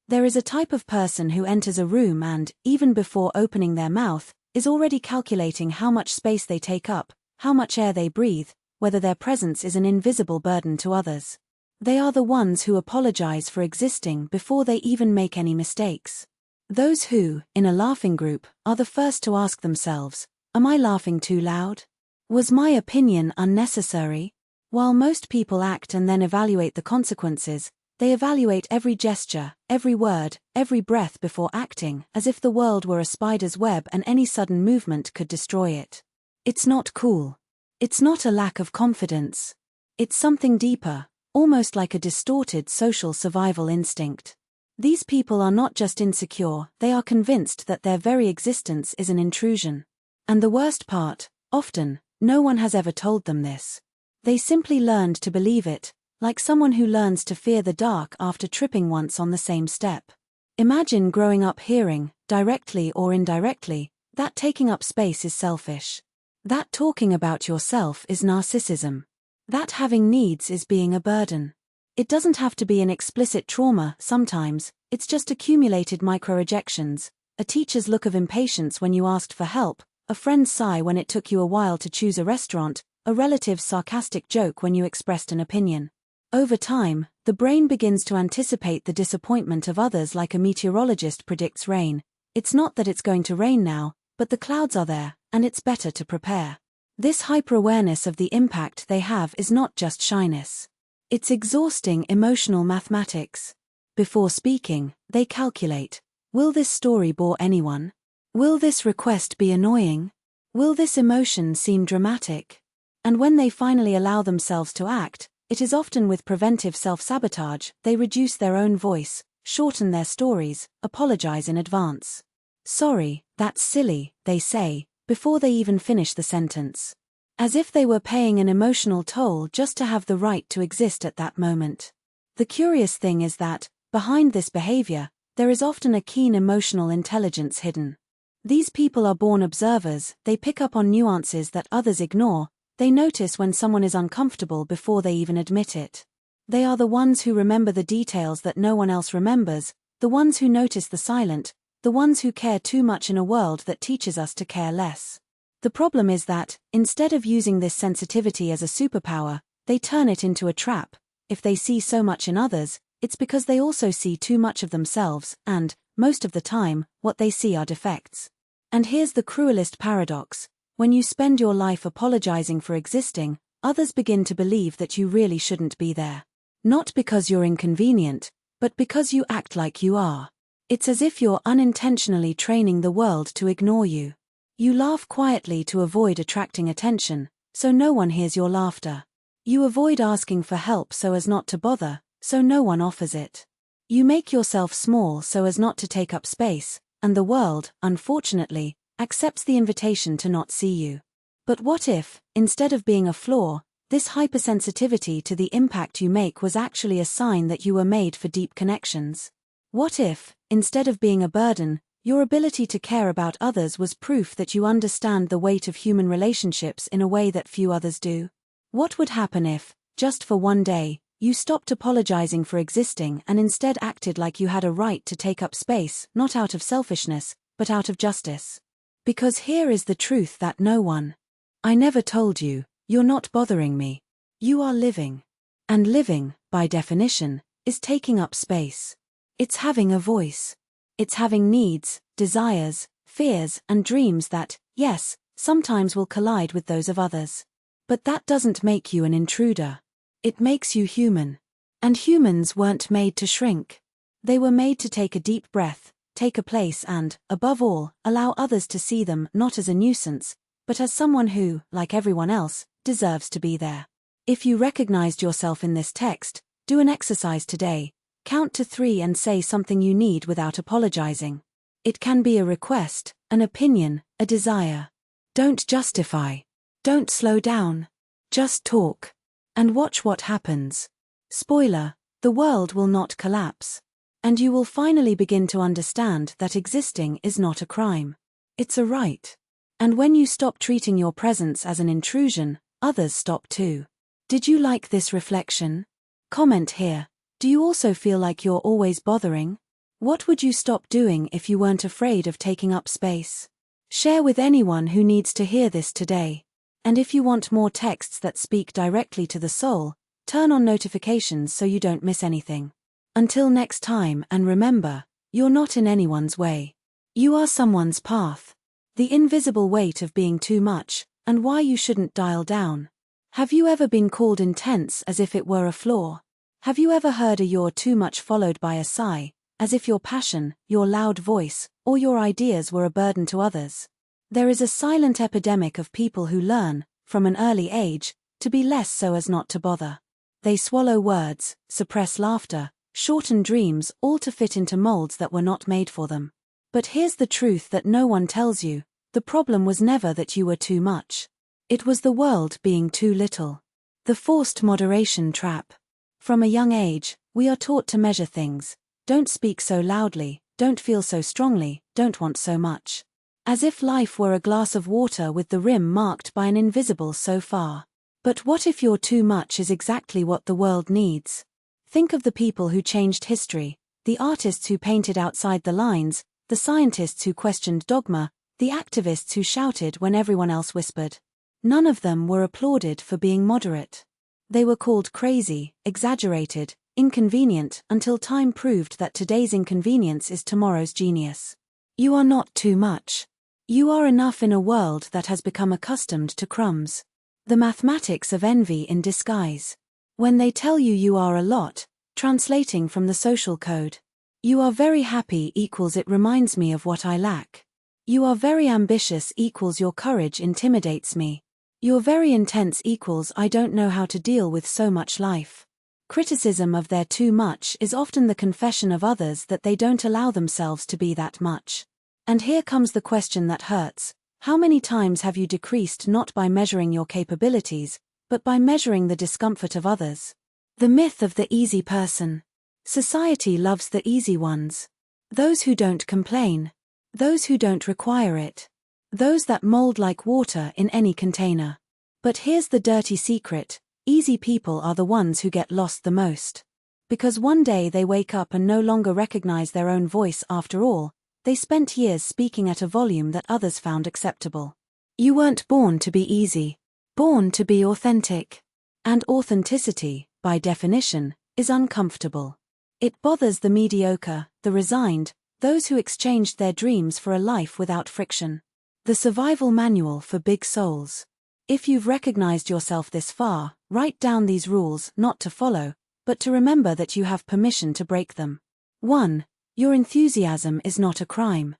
There is a type of person who enters a room and, even before opening their mouth, is already calculating how much space they take up, how much air they breathe, whether their presence is an invisible burden to others. They are the ones who apologize for existing before they even make any mistakes. Those who, in a laughing group, are the first to ask themselves, "Am I laughing too loud? Was my opinion unnecessary?" While most people act and then evaluate the consequences, they evaluate every gesture, every word, every breath before acting, as if the world were a spider's web and any sudden movement could destroy it. It's not cool. It's not a lack of confidence. It's something deeper, almost like a distorted social survival instinct. These people are not just insecure, they are convinced that their very existence is an intrusion. And the worst part, often, no one has ever told them this. They simply learned to believe it, like someone who learns to fear the dark after tripping once on the same step. Imagine growing up hearing, directly or indirectly, that taking up space is selfish. That talking about yourself is narcissism. That having needs is being a burden. It doesn't have to be an explicit trauma, sometimes, it's just accumulated micro-rejections, a teacher's look of impatience when you asked for help, a friend's sigh when it took you a while to choose a restaurant, a relative's sarcastic joke when you expressed an opinion. Over time, the brain begins to anticipate the disappointment of others like a meteorologist predicts rain. It's not that it's going to rain now, but the clouds are there, and it's better to prepare. This hyper-awareness of the impact they have is not just shyness. It's exhausting emotional mathematics. Before speaking, they calculate, will this story bore anyone? Will this request be annoying? Will this emotion seem dramatic? And when they finally allow themselves to act, it is often with preventive self-sabotage. They reduce their own voice, shorten their stories, apologize in advance. "Sorry, that's silly," they say, before they even finish the sentence. As if they were paying an emotional toll just to have the right to exist at that moment. The curious thing is that, behind this behavior, there is often a keen emotional intelligence hidden. These people are born observers, they pick up on nuances that others ignore, they notice when someone is uncomfortable before they even admit it. They are the ones who remember the details that no one else remembers, the ones who notice the silent, the ones who care too much in a world that teaches us to care less. The problem is that, instead of using this sensitivity as a superpower, they turn it into a trap. If they see so much in others, it's because they also see too much of themselves, and, most of the time, what they see are defects. And here's the cruelest paradox. When you spend your life apologizing for existing, others begin to believe that you really shouldn't be there. Not because you're inconvenient, but because you act like you are. It's as if you're unintentionally training the world to ignore you. You laugh quietly to avoid attracting attention, so no one hears your laughter. You avoid asking for help so as not to bother, so no one offers it. You make yourself small so as not to take up space, and the world, unfortunately, accepts the invitation to not see you. But what if, instead of being a flaw, this hypersensitivity to the impact you make was actually a sign that you were made for deep connections? What if, instead of being a burden, your ability to care about others was proof that you understand the weight of human relationships in a way that few others do? What would happen if, just for one day, you stopped apologizing for existing and instead acted like you had a right to take up space, not out of selfishness, but out of justice? Because here is the truth that no one. I never told you, you're not bothering me. You are living. And living, by definition, is taking up space. It's having a voice. It's having needs, desires, fears, and dreams that, yes, sometimes will collide with those of others. But that doesn't make you an intruder. It makes you human. And humans weren't made to shrink. They were made to take a deep breath, take a place and, above all, allow others to see them not as a nuisance, but as someone who, like everyone else, deserves to be there. If you recognized yourself in this text, do an exercise today. Count to 3 and say something you need without apologizing. It can be a request, an opinion, a desire. Don't justify. Don't slow down. Just talk. And watch what happens. Spoiler, the world will not collapse. And you will finally begin to understand that existing is not a crime. It's a right. And when you stop treating your presence as an intrusion, others stop too. Did you like this reflection? Comment here. Do you also feel like you're always bothering? What would you stop doing if you weren't afraid of taking up space? Share with anyone who needs to hear this today. And if you want more texts that speak directly to the soul, turn on notifications so you don't miss anything. Until next time, and remember, you're not in anyone's way. You are someone's path. The invisible weight of being too much, and why you shouldn't dial down. Have you ever been called intense as if it were a flaw? Have you ever heard a "you're too much" followed by a sigh, as if your passion, your loud voice, or your ideas were a burden to others? There is a silent epidemic of people who learn, from an early age, to be less so as not to bother. They swallow words, suppress laughter, shorten dreams, all to fit into molds that were not made for them. But here's the truth that no one tells you: the problem was never that you were too much. It was the world being too little. The forced moderation trap. From a young age, we are taught to measure things. Don't speak so loudly, don't feel so strongly, don't want so much. As if life were a glass of water with the rim marked by an invisible "so far." But what if your too much is exactly what the world needs? Think of the people who changed history, the artists who painted outside the lines, the scientists who questioned dogma, the activists who shouted when everyone else whispered. None of them were applauded for being moderate. They were called crazy, exaggerated, inconvenient, until time proved that today's inconvenience is tomorrow's genius. You are not too much. You are enough in a world that has become accustomed to crumbs. The mathematics of envy in disguise. When they tell you you are a lot, translating from the social code. You are very happy equals "it reminds me of what I lack." You are very ambitious equals "your courage intimidates me." You're very intense equals "I don't know how to deal with so much life." Criticism of their too much is often the confession of others that they don't allow themselves to be that much. And here comes the question that hurts: how many times have you decreased not by measuring your capabilities, but by measuring the discomfort of others? The myth of the easy person. Society loves the easy ones. Those who don't complain. Those who don't require it. Those that mold like water in any container. But here's the dirty secret: easy people are the ones who get lost the most. Because one day they wake up and no longer recognize their own voice after all. They spent years speaking at a volume that others found acceptable. You weren't born to be easy. Born to be authentic. And authenticity, by definition, is uncomfortable. It bothers the mediocre, the resigned, those who exchanged their dreams for a life without friction. The survival manual for big souls. If you've recognized yourself this far, write down these rules, not to follow, but to remember that you have permission to break them. 1. Your enthusiasm is not a crime.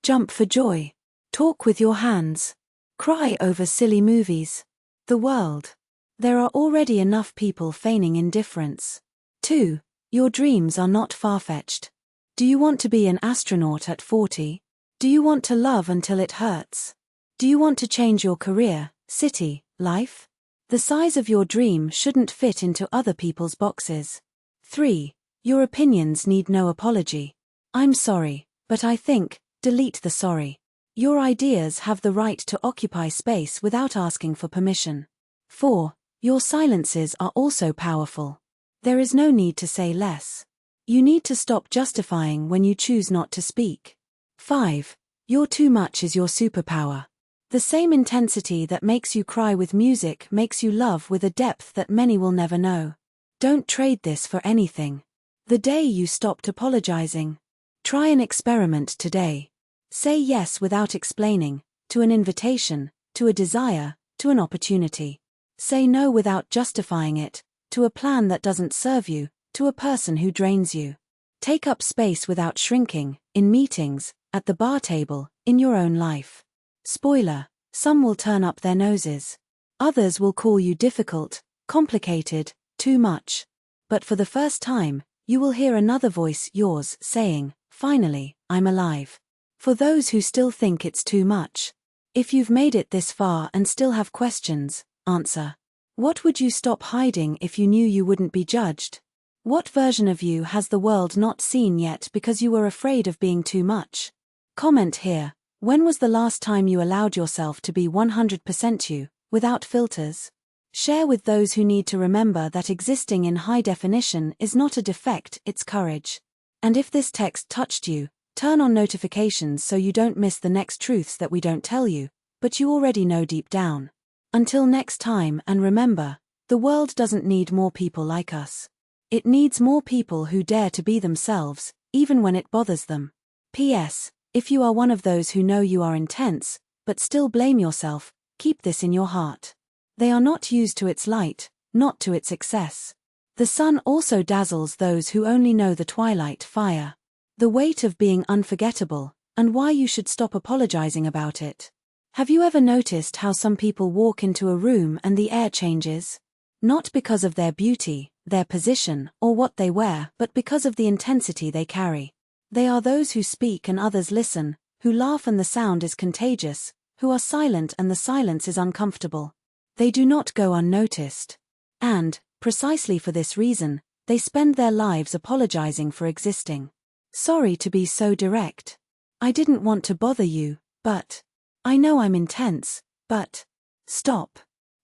Jump for joy. Talk with your hands. Cry over silly movies. The world. There are already enough people feigning indifference. 2. Your dreams are not far-fetched. Do you want to be an astronaut at 40? Do you want to love until it hurts? Do you want to change your career, city, life? The size of your dream shouldn't fit into other people's boxes. 3. Your opinions need no apology. I'm sorry, but I think, delete the sorry. Your ideas have the right to occupy space without asking for permission. 4. Your silences are also powerful. There is no need to say less. You need to stop justifying when you choose not to speak. 5. Your too much is your superpower. The same intensity that makes you cry with music makes you love with a depth that many will never know. Don't trade this for anything. The day you stopped apologizing. Try an experiment today. Say yes without explaining, to an invitation, to a desire, to an opportunity. Say no without justifying it, to a plan that doesn't serve you, to a person who drains you. Take up space without shrinking, in meetings, at the bar table, in your own life. Spoiler: some will turn up their noses. Others will call you difficult, complicated, too much. But for the first time, you will hear another voice, yours, saying, "Finally, I'm alive." For those who still think it's too much. If you've made it this far and still have questions, answer. What would you stop hiding if you knew you wouldn't be judged? What version of you has the world not seen yet because you were afraid of being too much? Comment here: when was the last time you allowed yourself to be 100% you, without filters? Share with those who need to remember that existing in high definition is not a defect, it's courage. And if this text touched you, turn on notifications so you don't miss the next truths that we don't tell you, but you already know deep down. Until next time, and remember, the world doesn't need more people like us. It needs more people who dare to be themselves, even when it bothers them. P.S. If you are one of those who know you are intense, but still blame yourself, keep this in your heart. They are not used to its light, not to its excess. The sun also dazzles those who only know the twilight fire. The weight of being unforgettable, and why you should stop apologizing about it. Have you ever noticed how some people walk into a room and the air changes? Not because of their beauty, their position, or what they wear, but because of the intensity they carry. They are those who speak and others listen, who laugh and the sound is contagious, who are silent and the silence is uncomfortable. They do not go unnoticed. And, precisely for this reason, they spend their lives apologizing for existing. Sorry to be so direct. I didn't want to bother you, but I know I'm intense, but stop.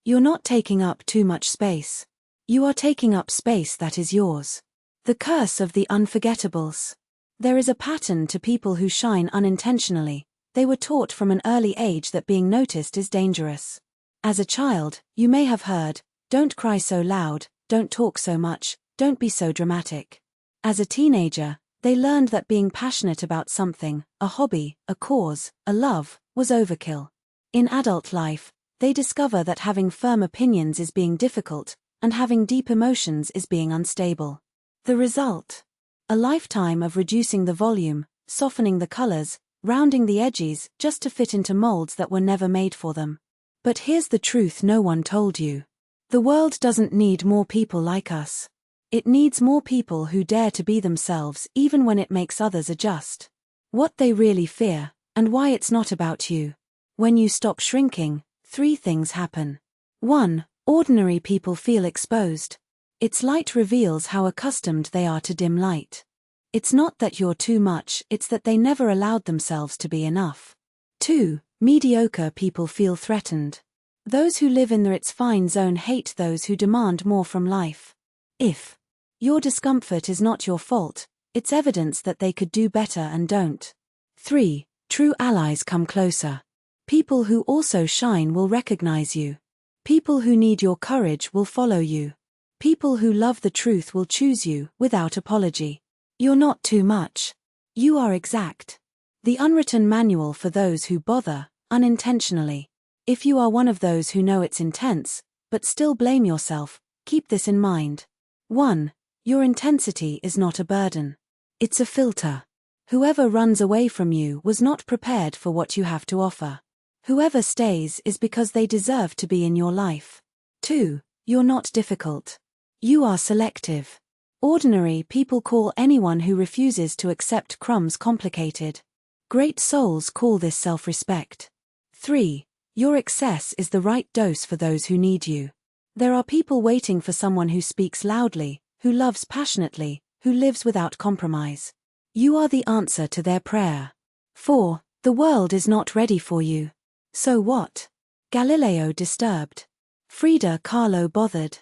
You're not taking up too much space. You are taking up space that is yours. The curse of the unforgettables. There is a pattern to people who shine unintentionally. They were taught from an early age that being noticed is dangerous. As a child, you may have heard, "Don't cry so loud, don't talk so much, don't be so dramatic." As a teenager, they learned that being passionate about something, a hobby, a cause, a love, was overkill. In adult life, they discover that having firm opinions is being difficult, and having deep emotions is being unstable. The result? A lifetime of reducing the volume, softening the colors, rounding the edges just to fit into molds that were never made for them. But here's the truth no one told you. The world doesn't need more people like us. It needs more people who dare to be themselves even when it makes others adjust. What they really fear, and why it's not about you. When you stop shrinking, 3 things happen. 1. Ordinary people feel exposed. Its light reveals how accustomed they are to dim light. It's not that you're too much, it's that they never allowed themselves to be enough. 2. Mediocre people feel threatened. Those who live in the "it's fine" zone hate those who demand more from life. If your discomfort is not your fault, it's evidence that they could do better and don't. 3. True allies come closer. People who also shine will recognize you. People who need your courage will follow you. People who love the truth will choose you, without apology. You're not too much. You are exact. The unwritten manual for those who bother, unintentionally. If you are one of those who know it's intense, but still blame yourself, keep this in mind. 1. Your intensity is not a burden. It's a filter. Whoever runs away from you was not prepared for what you have to offer. Whoever stays is because they deserve to be in your life. 2. You're not difficult. You are selective. Ordinary people call anyone who refuses to accept crumbs complicated. Great souls call this self-respect. 3. Your excess is the right dose for those who need you. There are people waiting for someone who speaks loudly, who loves passionately, who lives without compromise. You are the answer to their prayer. 4. The world is not ready for you. So what? Galileo disturbed. Frida Kahlo bothered.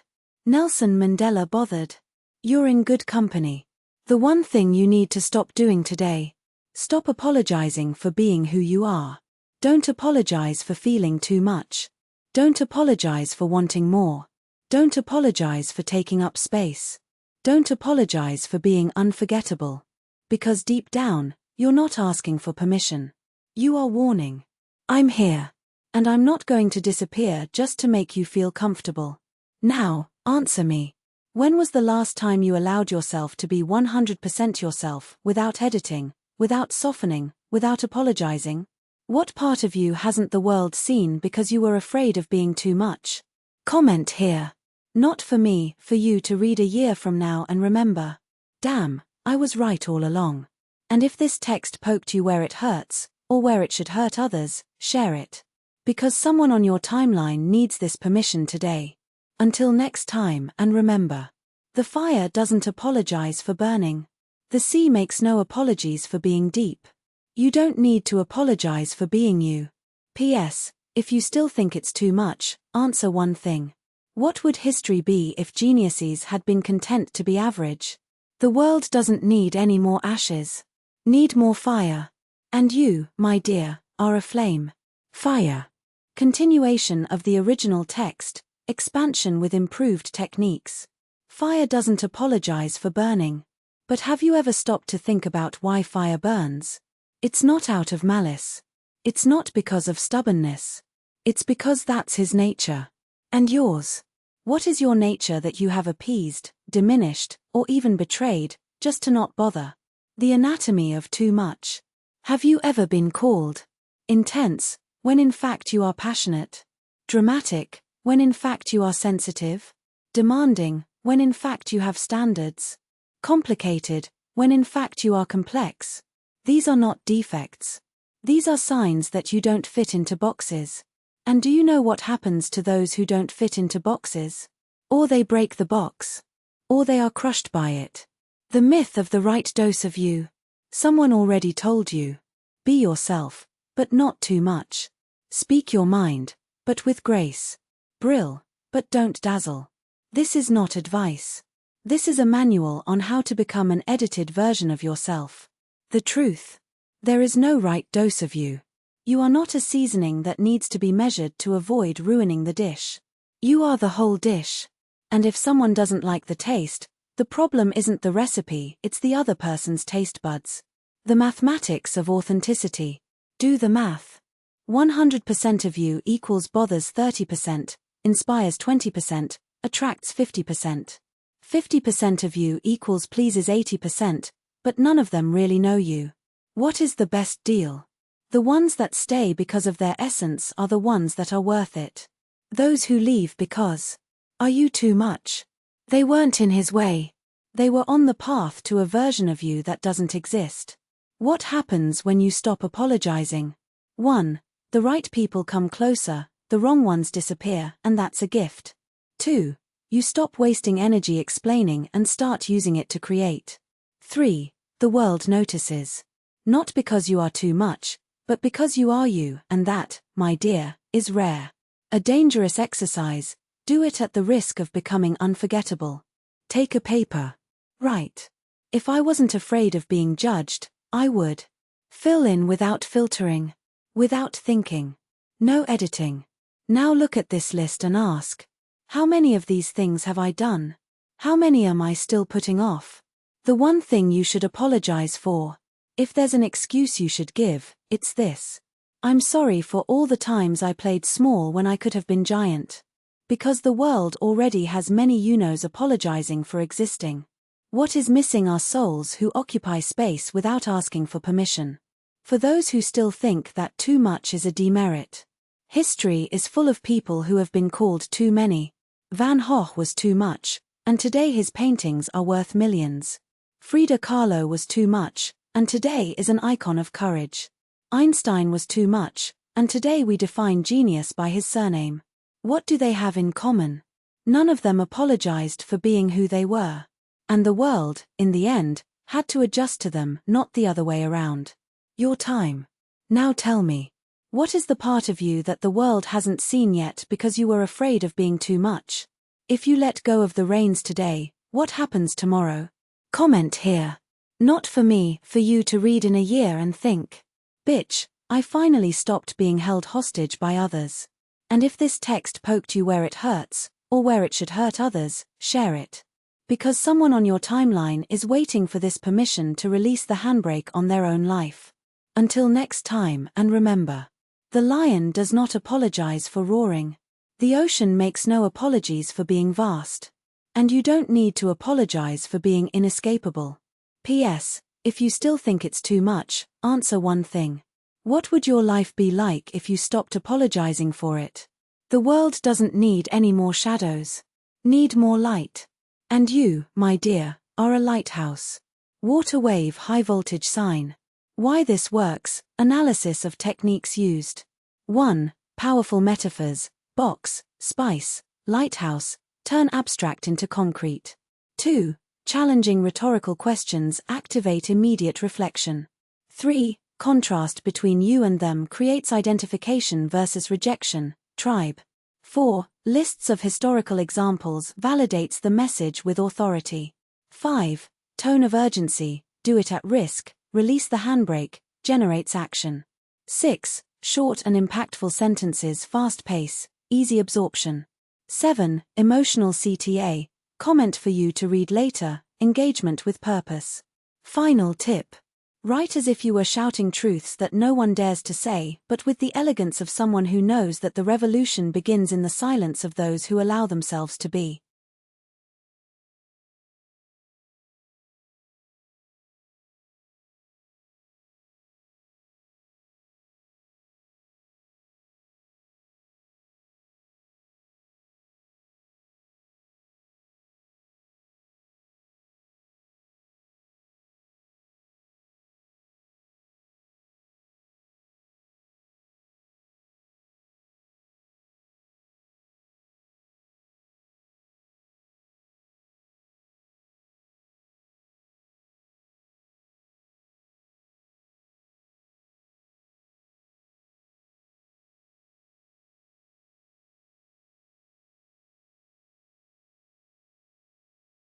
Nelson Mandela bothered. You're in good company. The one thing you need to stop doing today. Stop apologizing for being who you are. Don't apologize for feeling too much. Don't apologize for wanting more. Don't apologize for taking up space. Don't apologize for being unforgettable. Because deep down, you're not asking for permission. You are warning. I'm here. And I'm not going to disappear just to make you feel comfortable. Now, answer me. When was the last time you allowed yourself to be 100% yourself, without editing, without softening, without apologizing? What part of you hasn't the world seen because you were afraid of being too much? Comment here. Not for me, for you to read a year from now and remember. Damn, I was right all along. And if this text poked you where it hurts, or where it should hurt others, share it. Because someone on your timeline needs this permission today. Until next time, and remember. The fire doesn't apologize for burning. The sea makes no apologies for being deep. You don't need to apologize for being you. P.S. If you still think it's too much, answer one thing. What would history be if geniuses had been content to be average? The world doesn't need any more ashes. Need more fire. And you, my dear, are a flame. Fire. Continuation of the original text, expansion with improved techniques. Fire doesn't apologize for burning. But have you ever stopped to think about why fire burns? It's not out of malice. It's not because of stubbornness. It's because that's his nature. And yours. What is your nature that you have appeased, diminished, or even betrayed, just to not bother? The anatomy of too much. Have you ever been called intense, when in fact you are passionate? Dramatic, when in fact you are sensitive? Demanding, when in fact you have standards? Complicated, when in fact you are complex? These are not defects. These are signs that you don't fit into boxes. And do you know what happens to those who don't fit into boxes? Or they break the box. Or they are crushed by it. The myth of the right dose of you. Someone already told you. Be yourself, but not too much. Speak your mind, but with grace. Brill, but don't dazzle. This is not advice. This is a manual on how to become an edited version of yourself. The truth. There is no right dose of you. You are not a seasoning that needs to be measured to avoid ruining the dish. You are the whole dish. And if someone doesn't like the taste, the problem isn't the recipe, it's the other person's taste buds. The mathematics of authenticity. Do the math. 100% of you equals bothers 30%, inspires 20%, attracts 50%. 50% of you equals pleases 80%, but none of them really know you. What is the best deal? The ones that stay because of their essence are the ones that are worth it. Those who leave because, are you too much? They weren't in his way. They were on the path to a version of you that doesn't exist. What happens when you stop apologizing? 1. The right people come closer, the wrong ones disappear, and that's a gift. 2. You stop wasting energy explaining and start using it to create. 3. The world notices. Not because you are too much, but because you are you, and that, my dear, is rare. A dangerous exercise. Do it at the risk of becoming unforgettable. Take a paper. Write. If I wasn't afraid of being judged, I would. Fill in without filtering. Without thinking. No editing. Now look at this list and ask, how many of these things have I done? How many am I still putting off? The one thing you should apologize for. If there's an excuse you should give, it's this. I'm sorry for all the times I played small when I could have been giant. Because the world already has many you-knows apologizing for existing. What is missing are souls who occupy space without asking for permission. For those who still think that too much is a demerit. History is full of people who have been called too many. Van Gogh was too much, and today his paintings are worth millions. Frida Kahlo was too much, and today is an icon of courage. Einstein was too much, and today we define genius by his surname. What do they have in common? None of them apologized for being who they were. And the world, in the end, had to adjust to them, not the other way around. Your time. Now tell me. What is the part of you that the world hasn't seen yet because you were afraid of being too much? If you let go of the reins today, what happens tomorrow? Comment here. Not for me, for you to read in a year and think. Bitch, I finally stopped being held hostage by others. And if this text poked you where it hurts, or where it should hurt others, share it. Because someone on your timeline is waiting for this permission to release the handbrake on their own life. Until next time, and remember. The lion does not apologize for roaring. The ocean makes no apologies for being vast. And you don't need to apologize for being inescapable. P.S. If you still think it's too much, answer one thing. What would your life be like if you stopped apologizing for it? The world doesn't need any more shadows. Need more light. And you, my dear, are a lighthouse. Water wave high voltage sign. Why this works, analysis of techniques used. 1. Powerful metaphors, box, spice, lighthouse, turn abstract into concrete. 2. Challenging rhetorical questions activate immediate reflection. 3. Contrast between you and them creates identification versus rejection, tribe. 4. Lists of historical examples validates the message with authority. 5. Tone of urgency, do it at risk, release the handbrake, generates action. 6. Short and impactful sentences, fast pace, easy absorption. 7. Emotional CTA, comment for you to read later, engagement with purpose. Final tip. Write as if you were shouting truths that no one dares to say, but with the elegance of someone who knows that the revolution begins in the silence of those who allow themselves to be.